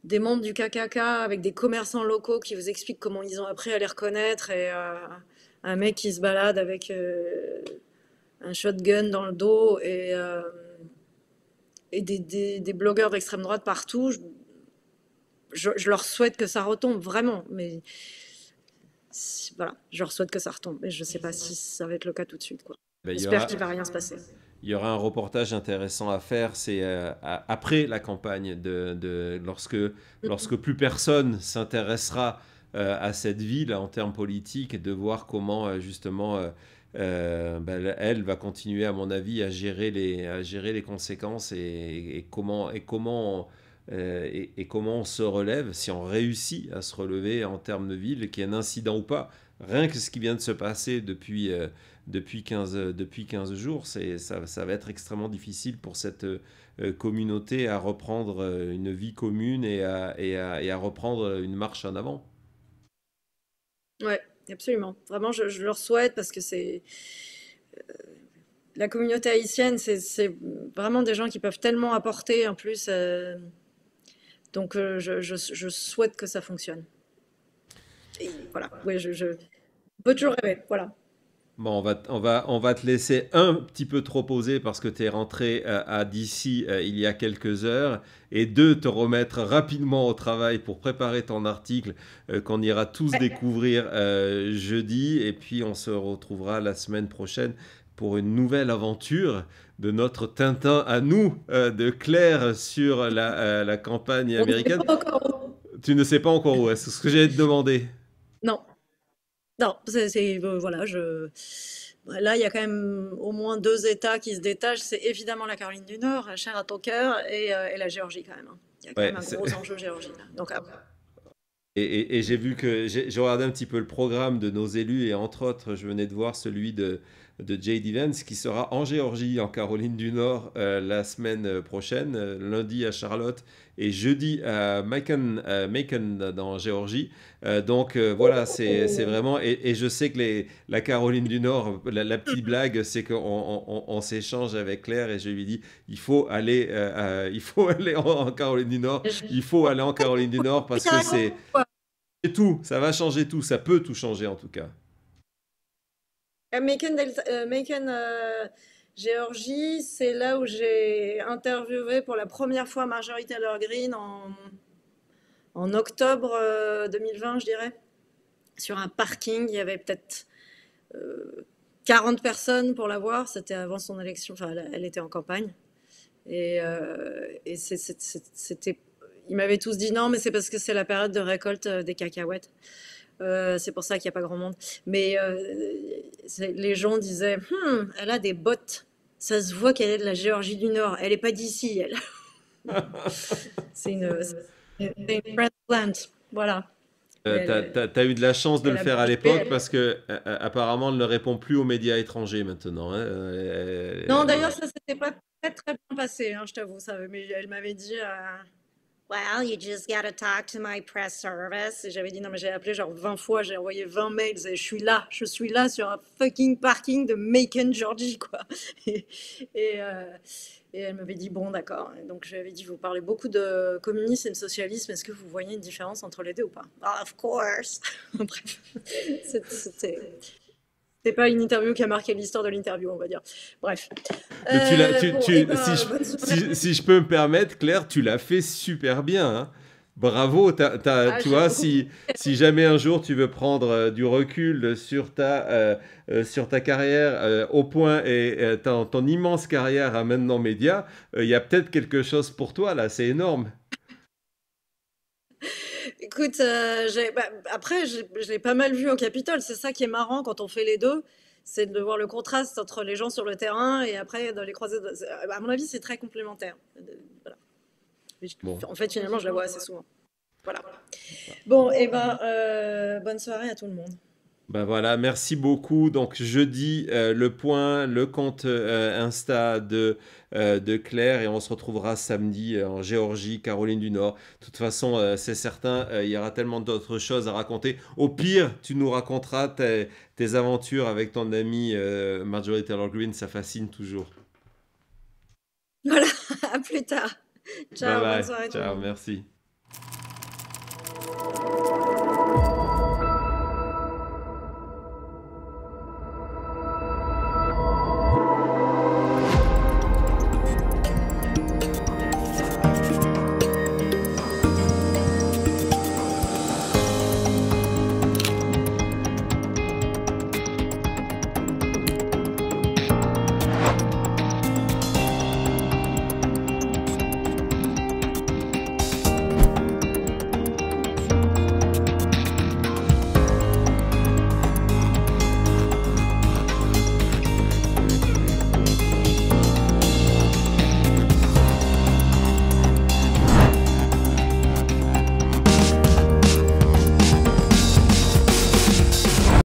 des membres du KKK avec des commerçants locaux qui vous expliquent comment ils ont appris à les reconnaître, et un mec qui se balade avec un shotgun dans le dos, et des blogueurs d'extrême droite partout, je leur souhaite que ça retombe, vraiment. Mais voilà, je leur souhaite que ça retombe. Mais je ne sais pas si ça va être le cas tout de suite, quoi. Ben, J'espère qu'il ne va rien se passer. il y aura un reportage intéressant à faire, c'est après la campagne, lorsque plus personne s'intéressera à cette ville en termes politiques, et de voir comment justement ben, elle va continuer, à mon avis, à gérer les conséquences, et comment on se relève, si on réussit à se relever en termes de ville, qu'il y ait un incident ou pas. Rien que ce qui vient de se passer depuis 15 jours, ça va être extrêmement difficile pour cette communauté à reprendre une vie commune, et à reprendre une marche en avant. Ouais, absolument. Vraiment, je leur souhaite, parce que la communauté haïtienne, c'est vraiment des gens qui peuvent tellement apporter en plus. Donc, je souhaite que ça fonctionne. Et voilà, ouais, on peut toujours rêver. Voilà. Bon, on va te laisser un petit peu trop poser parce que tu es rentré à d'ici il y a quelques heures, et deux, te remettre rapidement au travail pour préparer ton article qu'on ira tous découvrir jeudi, et puis on se retrouvera la semaine prochaine pour une nouvelle aventure de notre Tintin à nous, de Claire, sur la campagne On ne sait américaine. pas encore où. Tu ne sais pas encore où, c'est ce que j'allais te demander. Non, non, voilà, là, il y a quand même au moins deux États qui se détachent. C'est évidemment la Caroline du Nord, chère à ton cœur, et la Géorgie quand même, hein. Il y a quand Ouais, même un gros enjeu Géorgie là. Donc, et j'ai vu que j'ai regardé un petit peu le programme de nos élus, et entre autres, je venais de voir celui de J.D. Vance, qui sera en Géorgie, en Caroline du Nord, la semaine prochaine, lundi à Charlotte et jeudi à Macon, dans Géorgie. Donc voilà, c'est vraiment. Et je sais que la Caroline du Nord, la petite blague, c'est qu'on s'échange avec Claire, et je lui dis il faut aller en Caroline du Nord, il faut aller en Caroline du Nord, parce que c'est tout, ça va changer tout, ça peut tout changer en tout cas. Macon, Géorgie, c'est là où j'ai interviewé pour la première fois Marjorie Taylor Greene en octobre 2020, je dirais. Sur un parking, il y avait peut-être 40 personnes pour la voir. C'était avant son élection, enfin, elle était en campagne. Et c'était. Ils m'avaient tous dit non, mais c'est parce que c'est la période de récolte des cacahuètes. C'est pour ça qu'il n'y a pas grand monde. Mais les gens disaient, elle a des bottes. Ça se voit qu'elle est de la Géorgie du Nord. Elle n'est pas d'ici, elle. C'est une transplant. Voilà. Mais T'as eu de la chance de le elle a faire à bougé. l'époque, parce que apparemment elle ne répond plus aux médias étrangers maintenant, hein. Non, d'ailleurs, ça s'était pas très très bien passé, hein, je t'avoue. Ça, mais elle m'avait dit, well, you just gotta talk to my press service. Et j'avais dit non, mais j'ai appelé genre 20 fois, j'ai envoyé 20 mails, et je suis là sur un fucking parking de Macon, Georgie, quoi. Et, et, euh, et elle m'avait dit bon, d'accord. Et donc je lui avais dit, vous parlez beaucoup de communisme et de socialisme, est-ce que vous voyez une différence entre les deux ou pas? Ah, of course. Bref, c'était pas une interview qui a marqué l'histoire de l'interview, on va dire. Bref. Mais Bon, bonne soirée. si je peux me permettre, Claire, tu l'as fait super bien, hein. Bravo, Ah, tu j'ai vois, beaucoup. si jamais un jour tu veux prendre du recul sur ta carrière, au point, et ton immense carrière à Maintenant Média, il y a peut-être quelque chose pour toi là, c'est énorme. Écoute, après, je l'ai pas mal vu au Capitole. C'est ça qui est marrant quand on fait les deux, c'est de voir le contraste entre les gens sur le terrain et après dans les croisades. À mon avis, c'est très complémentaire. Voilà. Bon, En fait, finalement, je la vois assez souvent. Voilà. Bon, et ben, bonne soirée à tout le monde. Ben voilà, merci beaucoup. Donc jeudi, le point, le compte Insta de Claire et on se retrouvera samedi en Géorgie, Caroline du Nord. De toute façon, c'est certain, il y aura tellement d'autres choses à raconter. Au pire, tu nous raconteras tes aventures avec ton ami Marjorie Taylor Greene, ça fascine toujours. Voilà, à plus tard. Bye Ciao, bonne bye, soirée tout le ciao, monde. merci.